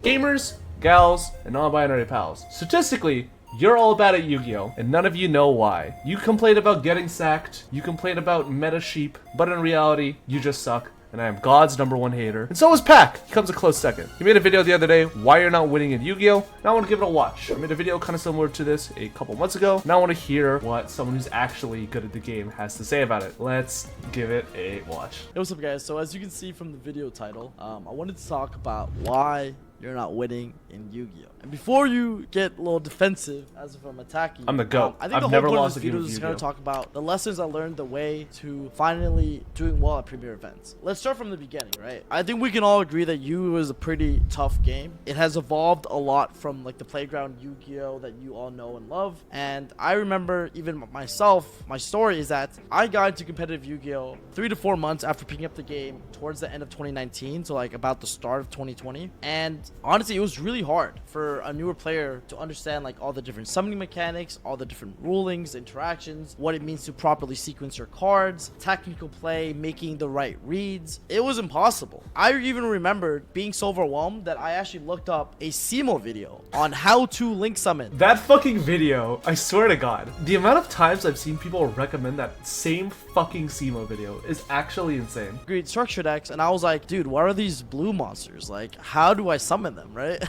Gamers, gals, and non-binary pals. Statistically, you're all bad at Yu-Gi-Oh! And none of you know why. You complain about getting sacked, you complain about meta sheep, but in reality, you just suck. And I am God's #1 hater. And so is Pac. He comes a close second. He made a video the other day, why you're not winning in Yu-Gi-Oh! And I want to give it a watch. I made a video kind of similar to this a couple months ago. And I want to hear what someone who's actually good at the game has to say about it. Let's give it a watch. Hey, what's up guys? So as you can see from the video title, I wanted to talk about why you're not winning in Yu-Gi-Oh! And before you get a little defensive as if I'm attacking you, I'm the GOAT. I think I've the whole never point lost of a this game video of is Yu-Gi-Oh! going to talk about the lessons I learned the way to finally doing well at premier events. Let's start from the beginning, right? I think we can all agree that Yu is a pretty tough game. It has evolved a lot from like the playground Yu-Gi-Oh! That you all know and love. And I remember even myself, my story is that I got into competitive Yu-Gi-Oh! 3 to 4 months after picking up the game towards the end of 2019, so like about the start of 2020. And honestly, it was really hard for a newer player to understand like all the different summoning mechanics, all the different rulings, interactions, what it means to properly sequence your cards, technical play, making the right reads. It was impossible. I even remembered being so overwhelmed that I actually looked up a SEMO video on how to link summon. That fucking video, I swear to God, the amount of times I've seen people recommend that same fucking SEMO video is actually insane. Great structure decks, and I was like, dude, what are these blue monsters? Like, how do I summon them, right?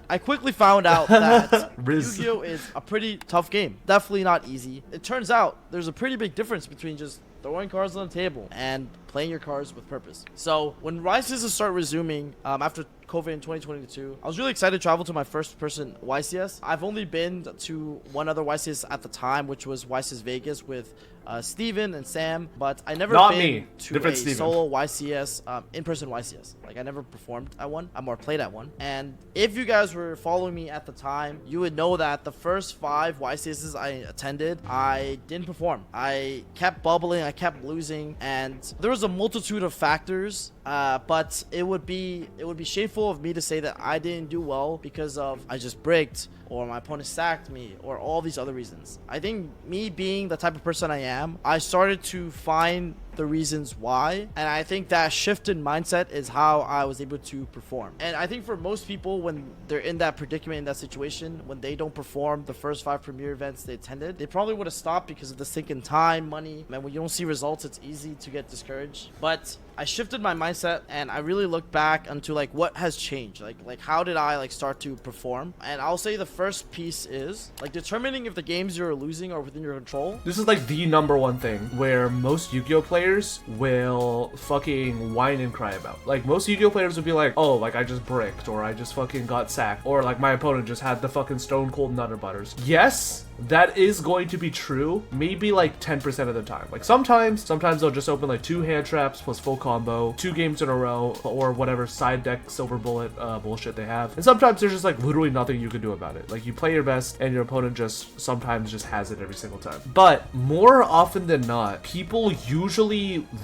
I quickly found out that Yu-Gi-Oh! Is a pretty tough game. Definitely not easy. It turns out there's a pretty big difference between just throwing cards on the table and playing your cards with purpose. So when YCS start resuming after COVID in 2022, I was really excited to travel to my first person YCS. I've only been to one other YCS at the time, which was YCS Vegas with Stevie and Sam, but I never been to different a Steven. solo YCS, in-person YCS. Like I never performed at one. I more played at one. And if you guys were following me at the time, you would know that the first 5 YCSs I attended, I didn't perform. I kept bubbling, I kept losing, and there was a multitude of factors. But it would be shameful of me to say that I didn't do well because of I just bricked or my opponent sacked me or all these other reasons. I think me being the type of person I am, I started to find the reasons why, and I think that shift in mindset is how I was able to perform. And I think for most people, when they're in that predicament, in that situation, when they don't perform the first 5 premier events they attended, they probably would have stopped because of the sink in time, money, and when you don't see results, it's easy to get discouraged. But I shifted my mindset and I really looked back into like what has changed, like how did I like start to perform. And I'll say the first piece is like determining if the games you're losing are within your control. This is like the #1 thing where most Yu-Gi-Oh players will fucking whine and cry about. Like most Yu-Gi-Oh players would be like, oh, like I just bricked, or I just fucking got sacked, or like my opponent just had the fucking stone cold nutter butters. Yes, that is going to be true, maybe like 10% of the time. Like sometimes they'll just open like 2 hand traps plus full combo, 2 games in a row, or whatever side deck silver bullet bullshit they have. And sometimes there's just like literally nothing you can do about it. Like you play your best and your opponent just sometimes just has it every single time. But more often than not, people usually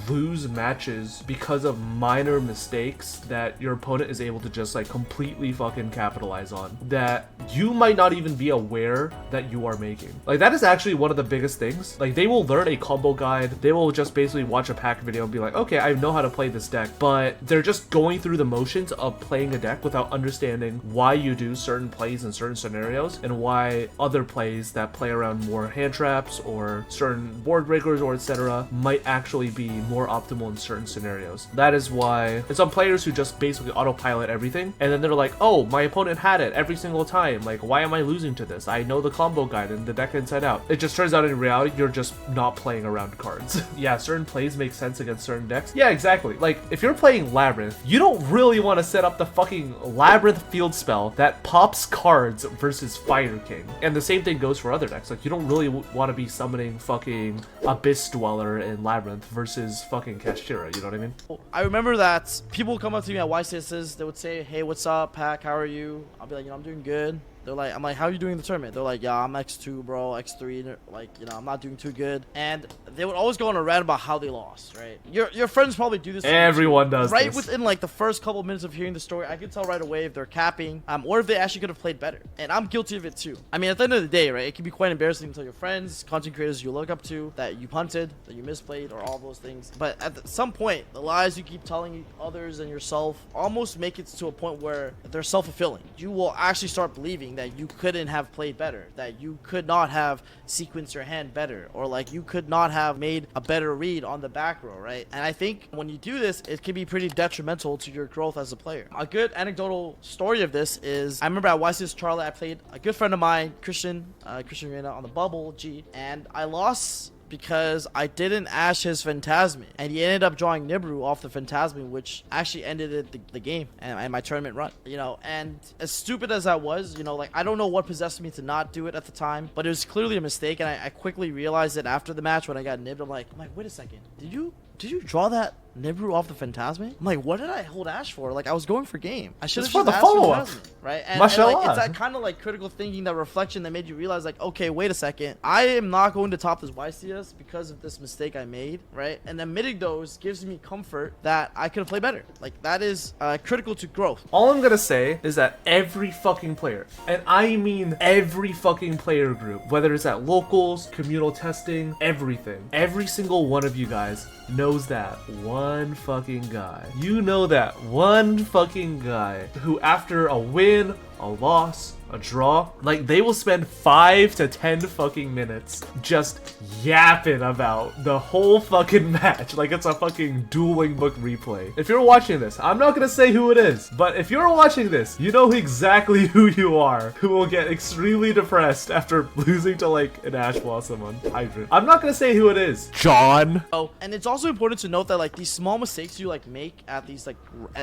lose matches because of minor mistakes that your opponent is able to just like completely fucking capitalize on, that you might not even be aware that you are making. Like that is actually one of the biggest things. Like they will learn a combo guide, they will just basically watch a pack video and be like, okay, I know how to play this deck, but they're just going through the motions of playing a deck without understanding why you do certain plays in certain scenarios and why other plays that play around more hand traps or certain board breakers or etc. might actually be more optimal in certain scenarios. That is why, and some players who just basically autopilot everything and then they're like, oh, my opponent had it every single time, like why am I losing to this? I know the combo guide and the deck inside out. It just turns out in reality you're just not playing around cards. Yeah, certain plays make sense against certain decks. Yeah, exactly. Like if you're playing Labyrinth, you don't really want to set up the fucking Labyrinth field spell that pops cards versus Fire King. And the same thing goes for other decks. Like you don't really want to be summoning fucking Abyss Dweller in Labyrinth versus fucking Kashtira, you know what I mean? I remember that people come up to me at YCSs, they would say, hey, what's up, Pac, how are you? I'll be like, I'm doing good. They're like, I'm like, how are you doing in the tournament? They're like, yeah, I'm X2, bro, X3, like, I'm not doing too good. And they would always go on a rant about how they lost, right? Your friends probably do this. Everyone does right this. within like the first couple of minutes of hearing the story. I could tell right away if they're capping, or if they actually could have played better. And I'm guilty of it too. I mean, at the end of the day, right, it can be quite embarrassing to tell your friends, content creators you look up to, that you punted, that you misplayed, or all those things. But at some point, the lies you keep telling others and yourself almost make it to a point where they're self-fulfilling. You will actually start believing that you couldn't have played better, that you could not have sequenced your hand better, or like you could not have made a better read on the back row, right? And I think when you do this, it can be pretty detrimental to your growth as a player. A good anecdotal story of this is, I remember at YCS Charlotte, I played a good friend of mine, Christian Reina, on the bubble G, and I lost because I didn't ash his Phantasme, and he ended up drawing Nibiru off the Phantasme, which actually ended the game and my tournament run, you know. And as stupid as that was, you know, like I don't know what possessed me to not do it at the time, but it was clearly a mistake, and I quickly realized it after the match when I got nibbed. I'm like, wait a second, did you draw that Nibiru off the Phantasme? I'm like, what did I hold Ash for? Like, I was going for game. I should have just the asked follow-up, right? And like, it's that kind of like critical thinking, that reflection that made you realize, like, okay, wait a second, I am not going to top this YCS because of this mistake I made, right? And admitting those gives me comfort that I could have played better. Like, that is critical to growth. All I'm gonna say is that every fucking player, and I mean every fucking player group, whether it's at locals, communal testing, everything, every single one of you guys knows that one fucking guy. You know that one fucking guy who, after a win, a loss, a draw, like, they will spend 5 to 10 fucking minutes just yapping about the whole fucking match like it's a fucking dueling book replay. If you're watching this, I'm not gonna say who it is, but if you're watching this, you know exactly who you are, who will get extremely depressed after losing to like an Ash Blossom on Hydrant. I'm not gonna say who it is. John. Oh, and it's also important to note that like these small mistakes you like make at these like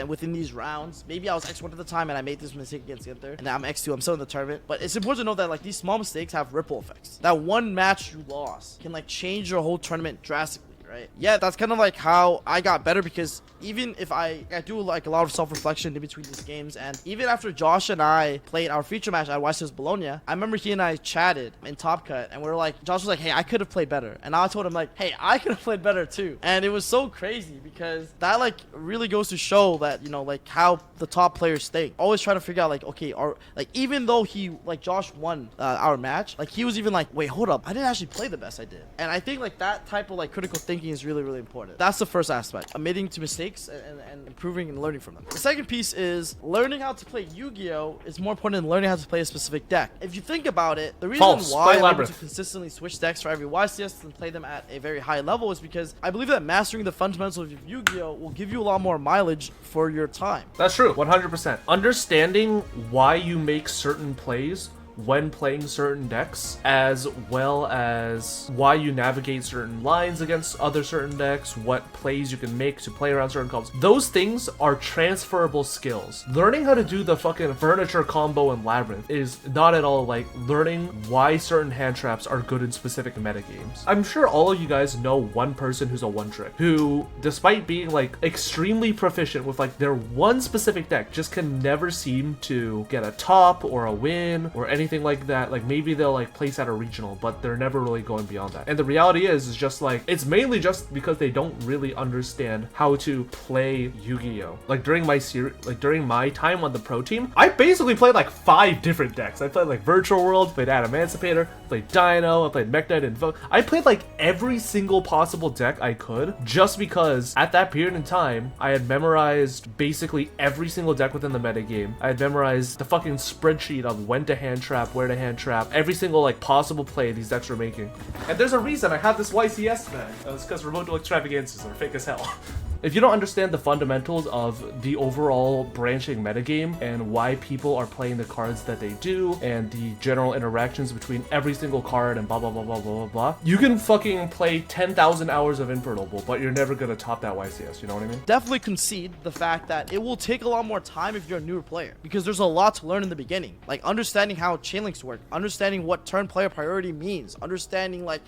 within these rounds, maybe I was X1 at the time and I made this mistake against Gunther, and now I'm X2, I'm still in the tournament, but it's important to know that like these small mistakes have ripple effects. That one match you lost can like change your whole tournament drastically. Right? Yeah, that's kind of like how I got better, because even if I do like a lot of self-reflection in between these games, and even after Josh and I played our feature match at YCS Bologna, I remember he and I chatted in Top Cut, and we were like, Josh was like, hey, I could have played better, and I told him like, hey, I could have played better too. And it was so crazy because that like really goes to show that, you know, like how the top players think. Always try to figure out like, okay, or like even though he like Josh won our match, like he was even like, wait, hold up, I didn't actually play the best I did. And I think like that type of like critical thinking is really, really important. That's the first aspect, admitting to mistakes and improving and learning from them. The second piece is learning how to play Yu-Gi-Oh is more important than learning how to play a specific deck. If you think about it, the reason why I'm able to consistently switch decks for every YCS and play them at a very high level is because I believe that mastering the fundamentals of Yu-Gi-Oh will give you a lot more mileage for your time. That's true, 100%. Understanding why you make certain plays when playing certain decks, as well as why you navigate certain lines against other certain decks, what plays you can make to play around certain combos. Those things are transferable skills. Learning how to do the fucking furniture combo in Labyrinth is not at all like learning why certain hand traps are good in specific metagames. I'm sure all of you guys know one person who's a one-trick, who, despite being like extremely proficient with like their one specific deck, just can never seem to get a top or a win or anything like that. Like maybe they'll like place at a regional, but they're never really going beyond that. And the reality is just like, it's mainly just because they don't really understand how to play Yu-Gi-Oh. Like during my time on the pro team, I basically played like 5 different decks. I played like Virtual World, played Adam Emancipator, played Dino, I played Mech Knight and Invoke. I played like every single possible deck I could, just because at that period in time, I had memorized basically every single deck within the metagame. I had memorized the fucking spreadsheet of when to hand trap, where to hand trap, every single like possible play these decks were making. And there's a reason I have this YCS bag. It's because remote duel extravagances are fake as hell. If you don't understand the fundamentals of the overall branching metagame and why people are playing the cards that they do and the general interactions between every single card and blah blah blah blah blah blah blah, you can fucking play 10,000 hours of Infernal, but you're never gonna top that YCS, you know what I mean? Definitely concede the fact that it will take a lot more time if you're a newer player, because there's a lot to learn in the beginning, like understanding how chain links work, understanding what turn player priority means, understanding like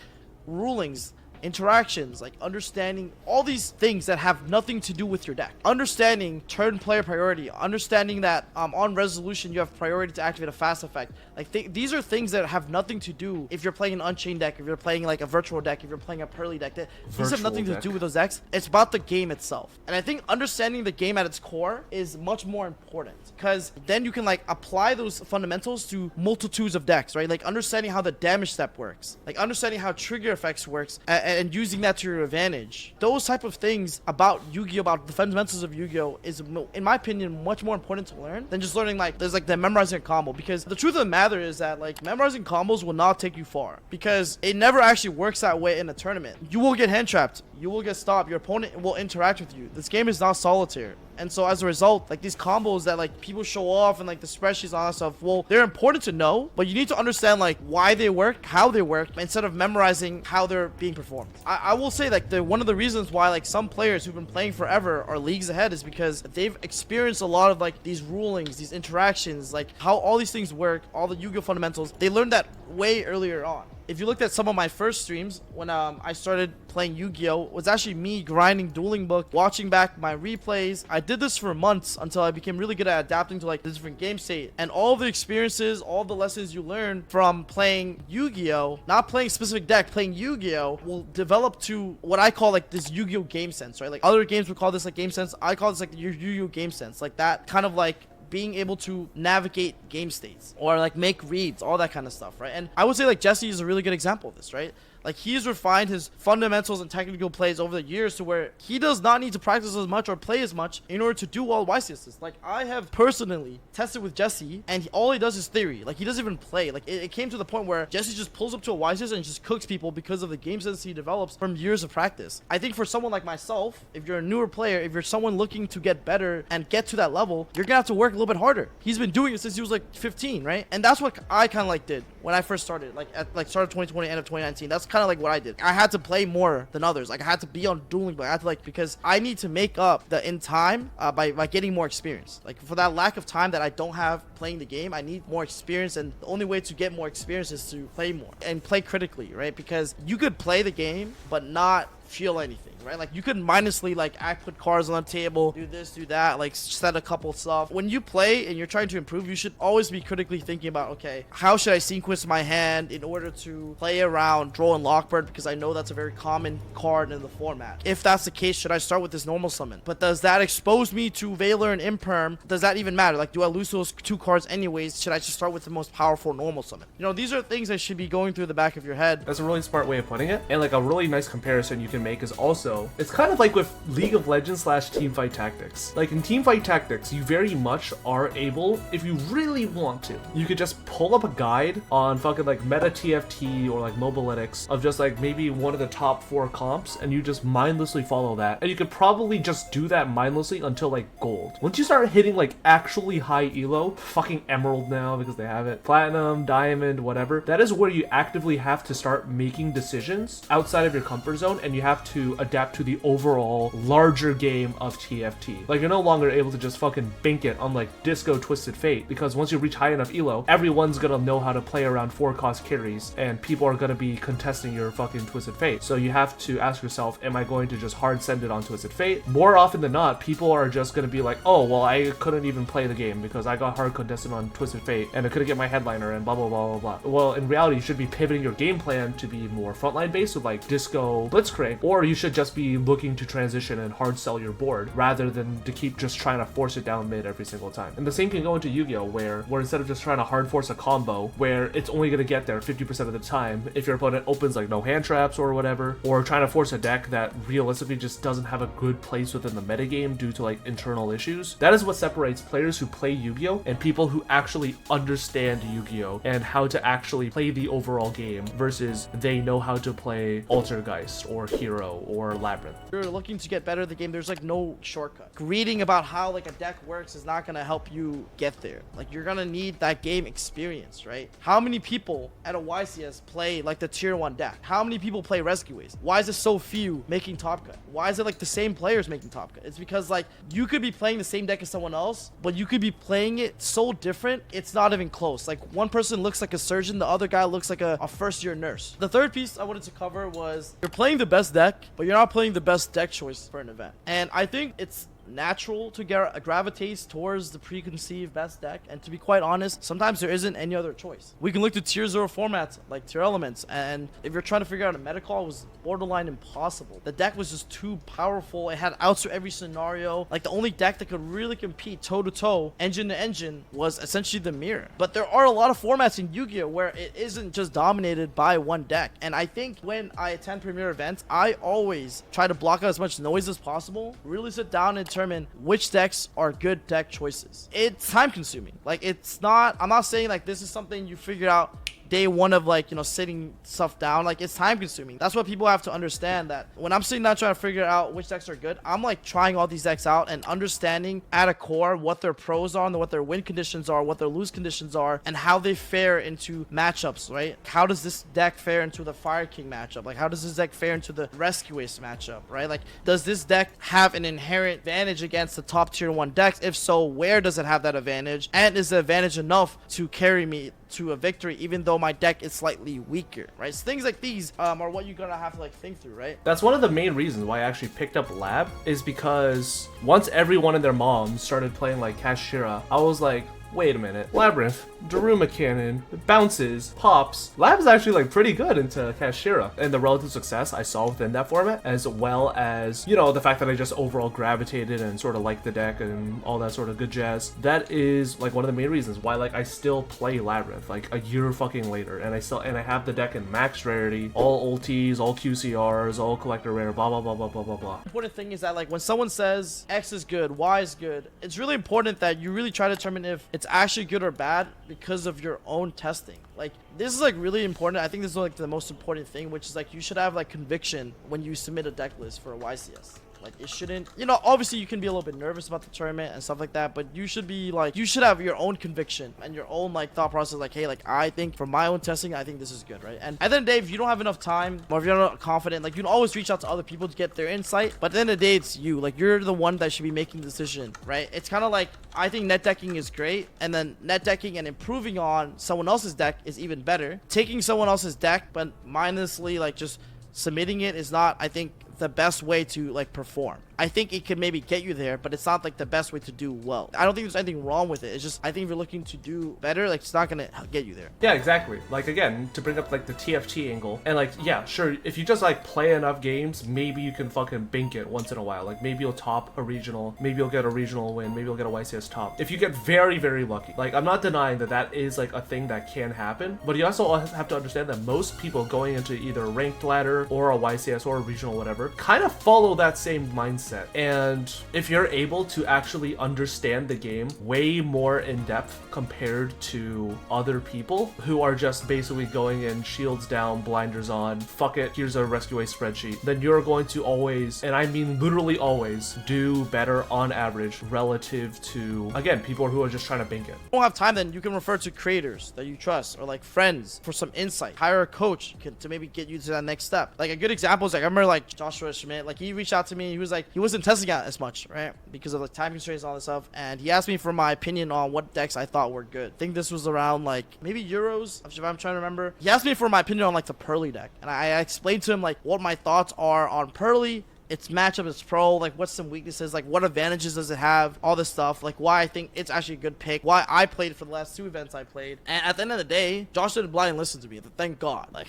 rulings, interactions, like understanding all these things that have nothing to do with your deck. Understanding turn player priority, understanding that on resolution you have priority to activate a fast effect. Like these are things that have nothing to do if you're playing an Unchained deck, if you're playing like a virtual deck, if you're playing a Pearly deck. These have nothing to do with those decks. It's about the game itself. And I think understanding the game at its core is much more important, because then you can like apply those fundamentals to multitudes of decks, right? Like understanding how the damage step works, like understanding how trigger effects works, and using that to your advantage. Those type of things about Yu-Gi-Oh, about the fundamentals of Yu-Gi-Oh is, in my opinion, much more important to learn than just learning like there's like the memorizing a combo. Because the truth of the matter is that like memorizing combos will not take you far, because it never actually works that way in a tournament. You will get hand trapped, you will get stopped, your opponent will interact with you. This game is not solitaire. And so as a result, like these combos that like people show off and like the spreadsheets and all that stuff, well, they're important to know, but you need to understand like why they work, how they work, instead of memorizing how they're being performed. I will say like one of the reasons why like some players who've been playing forever are leagues ahead is because they've experienced a lot of like these rulings, these interactions, like how all these things work, all the Yu-Gi-Oh fundamentals. They learned that way earlier on. If you looked at some of my first streams when I started playing Yu-Gi-Oh, it was actually me grinding Dueling Book, watching back my replays. I did this for months until I became really good at adapting to like the different game state. And all the experiences, all the lessons you learn from playing Yu-Gi-Oh, not playing a specific deck, playing Yu-Gi-Oh, will develop to what I call like this Yu-Gi-Oh game sense, right? Like other games would call this like game sense. I call this like your Yu-Gi-Oh game sense, like that kind of like being able to navigate game states or like make reads, all that kind of stuff, right? And I would say like Jesse is a really good example of this, right? Like he's refined his fundamentals and technical plays over the years to where he does not need to practice as much or play as much in order to do all YCSs. Like I have personally tested with Jesse, and all he does is theory. Like he doesn't even play. Like it came to the point where Jesse just pulls up to a YCS and just cooks people because of the game sense he develops from years of practice. I think for someone like myself, if you're a newer player, if you're someone looking to get better and get to that level, you're gonna have to work a little bit harder. He's been doing it since he was like 15, right? And that's what I kind of like did when I first started, like at like start of 2020, end of 2019. That's kind of like what I did. I had to play more than others. Like I had to be on Dueling Book. I had to like, because I need to make up the in time by getting more experience. Like for that lack of time that I don't have playing the game, I need more experience, and the only way to get more experience is to play more and play critically, right? Because you could play the game but not feel anything, right? Like you could mindlessly like put cards on the table, do this, do that, like set a couple stuff. When you play and you're trying to improve, you should always be critically thinking about, okay, how should I sequence my hand in order to play around draw and Lockbird, because I know that's a very common card in the format. If that's the case, should I start with this normal summon? But does that expose me to Valor and Imperm? Does that even matter? Like, do I lose those two cards anyways? Should I just start with the most powerful normal summon? You know, these are things that should be going through the back of your head. That's a really smart way of putting it. And like a really nice comparison you can make is also, it's kind of like with League of Legends / Teamfight Tactics. Like in Teamfight Tactics, you very much are able, if you really want to, you could just pull up a guide on fucking like Meta TFT or like Mobalytics of just like maybe one of the top 4 comps, and you just mindlessly follow that. And you could probably just do that mindlessly until like gold. Once you start hitting like actually high elo, fucking emerald now because they have it, platinum, diamond, whatever, that is where you actively have to start making decisions outside of your comfort zone, and you have to adapt to the overall larger game of TFT. Like you're no longer able to just fucking bink it on like Disco Twisted Fate, because once you reach high enough elo, everyone's gonna know how to play around 4 cost carries, and people are gonna be contesting your fucking Twisted Fate. So you have to ask yourself, am I going to just hard send it on Twisted Fate? More often than not, people are just gonna be like, oh, well, I couldn't even play the game because I got hard contested on Twisted Fate and I couldn't get my headliner and blah blah blah blah blah. Well, in reality, you should be pivoting your game plan to be more frontline based with like Disco Blitzcrank, or you should just be looking to transition and hard sell your board rather than to keep just trying to force it down mid every single time. And the same can go into Yu-Gi-Oh, where instead of just trying to hard force a combo where it's only going to get there 50% of the time if your opponent opens like no hand traps or whatever, or trying to force a deck that realistically just doesn't have a good place within the metagame due to like internal issues. That is what separates players who play Yu-Gi-Oh and people who actually understand Yu-Gi-Oh and how to actually play the overall game versus they know how to play Altergeist or Hero or Labyrinth. If you're looking to get better at the game, there's like no shortcut. Reading about how like a deck works is not gonna help you get there. Like you're gonna need that game experience, right? How many people at a YCS play like the tier 1 deck? How many people play Rescue Ways? Why is it so few making Top Cut? Why is it like the same players making Top Cut? It's because like you could be playing the same deck as someone else, but you could be playing it so different, it's not even close. Like one person looks like a surgeon, the other guy looks like a first year nurse. The third piece I wanted to cover was you're playing the best deck, but you're not playing the best deck choice for an event. And I think it's natural to gravitate towards the preconceived best deck, and to be quite honest, sometimes there isn't any other choice. We can look to tier 0 formats like tier elements, and if you're trying to figure out a meta call, it was borderline impossible. The deck was just too powerful. It had outs for every scenario. Like the only deck that could really compete toe to toe, engine to engine, was essentially the mirror. But there are a lot of formats in Yu-Gi-Oh where it isn't just dominated by one deck, and I think when I attend premier events, I always try to block out as much noise as possible, really sit down and determine which decks are good deck choices. It's time consuming. Like I'm not saying like this is something you figure out day one of like, you know, sitting stuff down. Like it's time consuming. That's what people have to understand, that when I'm sitting down trying to figure out which decks are good, I'm like trying all these decks out and understanding at a core what their pros are and what their win conditions are, what their lose conditions are, and how they fare into matchups, right? How does this deck fare into the Fire King matchup? Like how does this deck fare into the Rescue Ace matchup, right? Like does this deck have an inherent advantage against the top tier 1 decks? If so, where does it have that advantage? And is the advantage enough to carry me to a victory even though my deck is slightly weaker, right? So things like these are what you're gonna have to like think through, right? That's one of the main reasons why I actually picked up Lab, is because once everyone and their mom started playing like Kashira, I was like, wait a minute, Labyrinth, Daruma Cannon, bounces, pops. Lab is actually like pretty good into Kashira, and the relative success I saw within that format, as well as, you know, the fact that I just overall gravitated and sort of liked the deck and all that sort of good jazz. That is like one of the main reasons why like I still play Labyrinth like a year fucking later, and I have the deck in max rarity, all ultis, all QCRs, all collector rare, blah blah blah blah blah blah blah. The important thing is that like when someone says X is good, Y is good, it's really important that you really try to determine if it's actually good or bad because of your own testing. Like this is like really important. I think this is like the most important thing, which is like you should have like conviction when you submit a deck list for a YCS. Like it shouldn't, you know, obviously you can be a little bit nervous about the tournament and stuff like that, but you should be like, you should have your own conviction and your own like thought process, like, hey, like I think from my own testing, I think this is good, right? And at the end of the day, if you don't have enough time, or if you're not confident, like you can always reach out to other people to get their insight, but at the end of the day, it's you. Like you're the one that should be making the decision, right? It's kind of like, I think net decking is great, and then net decking and improving on someone else's deck is even better. Taking someone else's deck but mindlessly like just submitting it is not, I think, the best way to like perform. I think it could maybe get you there, but it's not like the best way to do well. I don't think there's anything wrong with it. It's just, I think if you're looking to do better, like it's not gonna get you there. Yeah, exactly. Like again, to bring up like the TFT angle, and like, yeah, sure, if you just like play enough games, maybe you can fucking bink it once in a while. Like maybe you'll top a regional, maybe you'll get a regional win, maybe you'll get a YCS top. If you get very, very lucky. Like I'm not denying that that is like a thing that can happen, but you also have to understand that most people going into either a ranked ladder or a YCS or a regional, whatever, kind of follow that same mindset. And if you're able to actually understand the game way more in depth compared to other people who are just basically going in shields down, blinders on, fuck it, here's a rescue a spreadsheet, then you're going to always, and I mean literally always, do better on average relative to, again, people who are just trying to bink it. If you don't have time, then you can refer to creators that you trust or like friends for some insight. Hire a coach to maybe get you to that next step. Like a good example is like, I remember like Joshua Schmidt, like he reached out to me, he was like, he wasn't testing out as much, right? Because of the time constraints and all this stuff. And he asked me for my opinion on what decks I thought were good. I think this was around like maybe Euros, if I'm trying to remember. He asked me for my opinion on like the Pearly deck. And I explained to him like what my thoughts are on Pearly, its matchup, its pro, like what's some weaknesses, like what advantages does it have, all this stuff, like why I think it's actually a good pick, why I played it for the last 2 events I played. And at the end of the day, Josh didn't blind listen to me, thank God. Like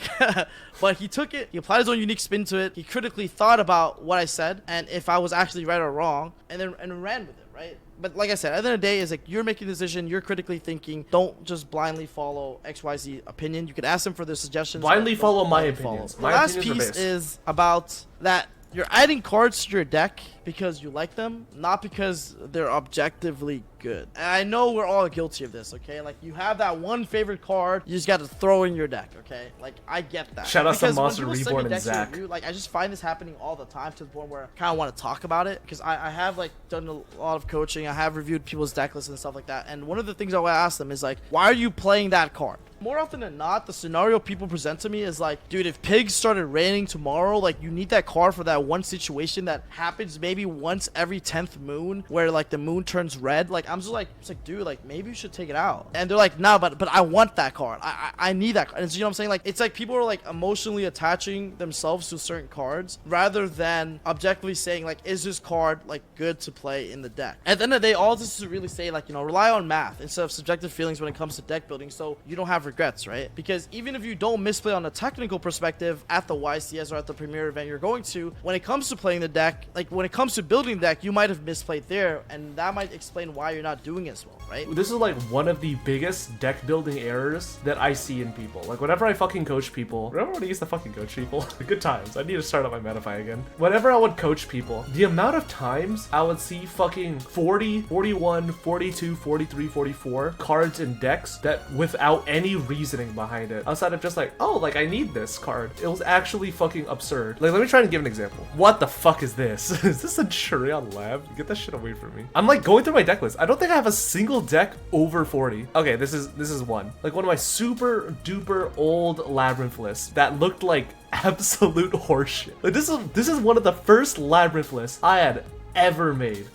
but he took it, he applied his own unique spin to it, he critically thought about what I said and if I was actually right or wrong, and then ran with it, right? But like I said, at the end of the day, is like you're making a decision, you're critically thinking. Don't just blindly follow XYZ opinion. You could ask them for their suggestions. Blindly follow my opinions. The last piece is about that You're adding cards to your deck because you like them, not because they're objectively good. And I know we're all guilty of this, okay? Like, you have that one favorite card, you just got to throw in your deck, okay? Like, I get that. Shout out to Because when Monster people send me Reborn and decks to Zach. review, like, I just find this happening all the time, to the point where I kind of want to talk about it, because I have, like, done a lot of coaching. I have reviewed people's deck lists and stuff like that, and one of the things I want to ask them is, like, why are you playing that card? More often than not, the scenario people present to me is like, dude, if pigs started raining tomorrow, like, you need that card for that one situation that happens maybe once every 10th moon, where like the moon turns red. Like, I'm just like, it's like, dude, like, maybe you should take it out. And they're like, no, but I want that card. I need that card. And so, you know what I'm saying? Like, it's like people are like emotionally attaching themselves to certain cards rather than objectively saying, like, is this card like good to play in the deck? At the end of the day, all this is to really say, like, you know, rely on math instead of subjective feelings when it comes to deck building, so you don't have regrets, right? Because even if you don't misplay on a technical perspective at the YCS or at the premier event you're going to, when it comes to playing the deck, like, when it comes to building the deck, you might have misplayed there, and that might explain why you're not doing as well, right? This is like one of the biggest deck building errors that I see in people. Like, whenever I fucking coach people, remember when I used to fucking coach people? Good times. I need to start up my Metafy again. Whenever I would coach people, the amount of times I would see fucking 40, 41, 42, 43, 44 cards in decks that without any reasoning behind it, outside of just like, oh, like, I need this card. It was actually fucking absurd. Like, let me try and give an example. What the fuck is this? Is this a Shurion Lab? Get that shit away from me. I'm like going through my deck list. I don't think I have a single deck over 40. Okay, this is one. Like, one of my super duper old Labyrinth lists that looked like absolute horseshit. Like, this is one of the first Labyrinth lists I had ever made.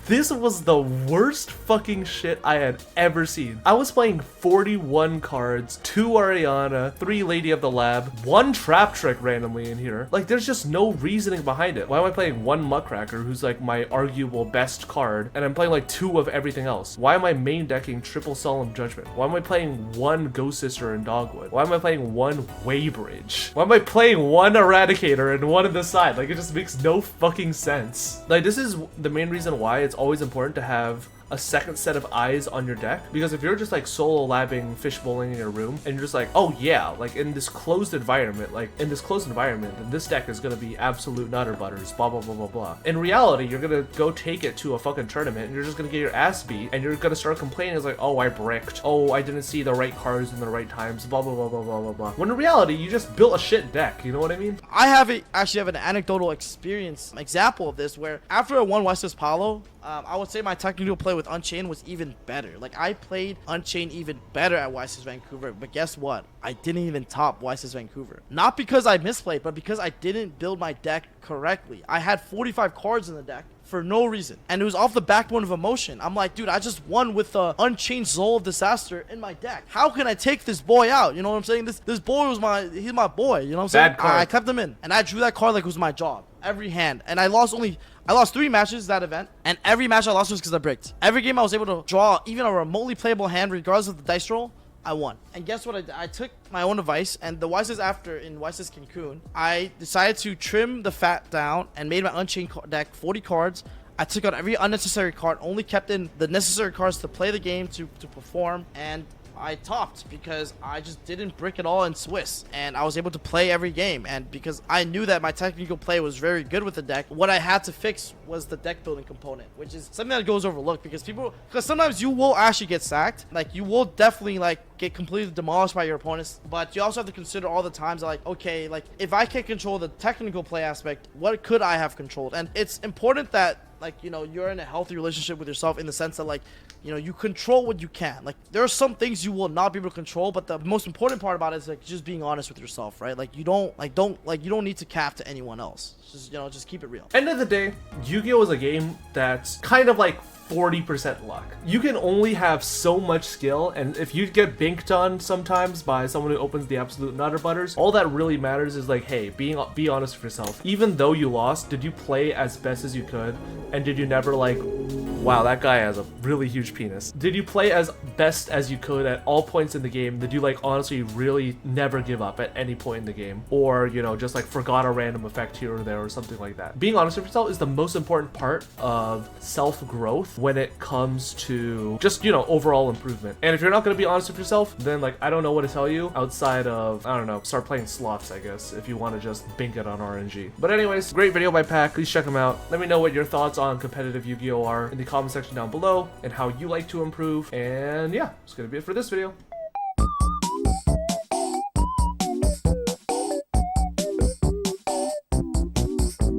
This was the worst fucking shit I had ever seen. I was playing 41 cards, 2 Ariana, 3 Lady of the Lab, 1 Trap Trick randomly in here. Like, there's just no reasoning behind it. Why am I playing 1 Muckracker, who's like my arguable best card, and I'm playing like 2 of everything else? Why am I main decking triple Solemn Judgment? Why am I playing 1 Ghost Sister and Dogwood? Why am I playing 1 Waybridge? Why am I playing 1 Eradicator and 1 on the side? Like, it just makes no fucking sense. Like, this is the main reason why it's always important to have a second set of eyes on your deck, because if you're just like solo labbing fishbowling in your room and you're just like, oh yeah, like, in this closed environment, then this deck is gonna be absolute nutter butters, blah blah blah blah blah. In reality, you're gonna go take it to a fucking tournament and you're just gonna get your ass beat, and you're gonna start complaining. It's like, oh, I bricked, oh, I didn't see the right cards in the right times, blah blah blah blah blah blah blah. When in reality, you just built a shit deck. You know what I mean? I actually have an anecdotal example of this, where after I won Westus Palo, I would say my technical play with Unchained was even better. Like, I played Unchained even better at YCS Vancouver, but guess what? I didn't even top YCS Vancouver. Not because I misplayed, but because I didn't build my deck correctly. I had 45 cards in the deck for no reason, and it was off the backbone of emotion. I'm like, dude, I just won with the Unchained Soul of Disaster in my deck. How can I take this boy out? You know what I'm saying? This boy was he's my boy. You know what I'm saying? Bad card. I kept him in, and I drew that card like it was my job every hand, and I lost 3 matches that event, and every match I lost was because I bricked. Every game I was able to draw even a remotely playable hand regardless of the dice roll, I won. And guess what? I took my own advice, and the YCS after in YCS Cancun, I decided to trim the fat down and made my Unchained deck 40 cards. I took out every unnecessary card, only kept in the necessary cards to play the game, to perform, and I topped because I just didn't brick at all in Swiss, and I was able to play every game. And because I knew that my technical play was very good with the deck, what I had to fix was the deck building component, which is something that goes overlooked because sometimes you will actually get sacked. Like, you will definitely like get completely demolished by your opponents, but you also have to consider all the times like, okay, like, if I can't control the technical play aspect, what could I have controlled? And it's important that, like, you know, you're in a healthy relationship with yourself, in the sense that, like, you know, you control what you can. Like, there are some things you will not be able to control, but the most important part about it is like just being honest with yourself, right? Like, you don't need to cap to anyone else. Just, you know, just keep it real. End of the day, Yu-Gi-Oh is a game that's kind of like 40% luck. You can only have so much skill, and if you get binked on sometimes by someone who opens the absolute nutter butters, all that really matters is like, hey, be honest with yourself. Even though you lost, did you play as best as you could, and did you never like Wow, that guy has a really huge penis. Did you play as best as you could at all points in the game? Did you like honestly really never give up at any point in the game? Or, you know, just like forgot a random effect here or there or something like that? Being honest with yourself is the most important part of self-growth when it comes to just, you know, overall improvement. And if you're not going to be honest with yourself, then like I don't know what to tell you outside of, I don't know, start playing slots, I guess, if you want to just bink it on RNG. But anyways, great video by Pack. Please check him out. Let me know what your thoughts on competitive Yu-Gi-Oh are in the comment section down below and how you like to improve. And yeah, that's gonna be it for this video.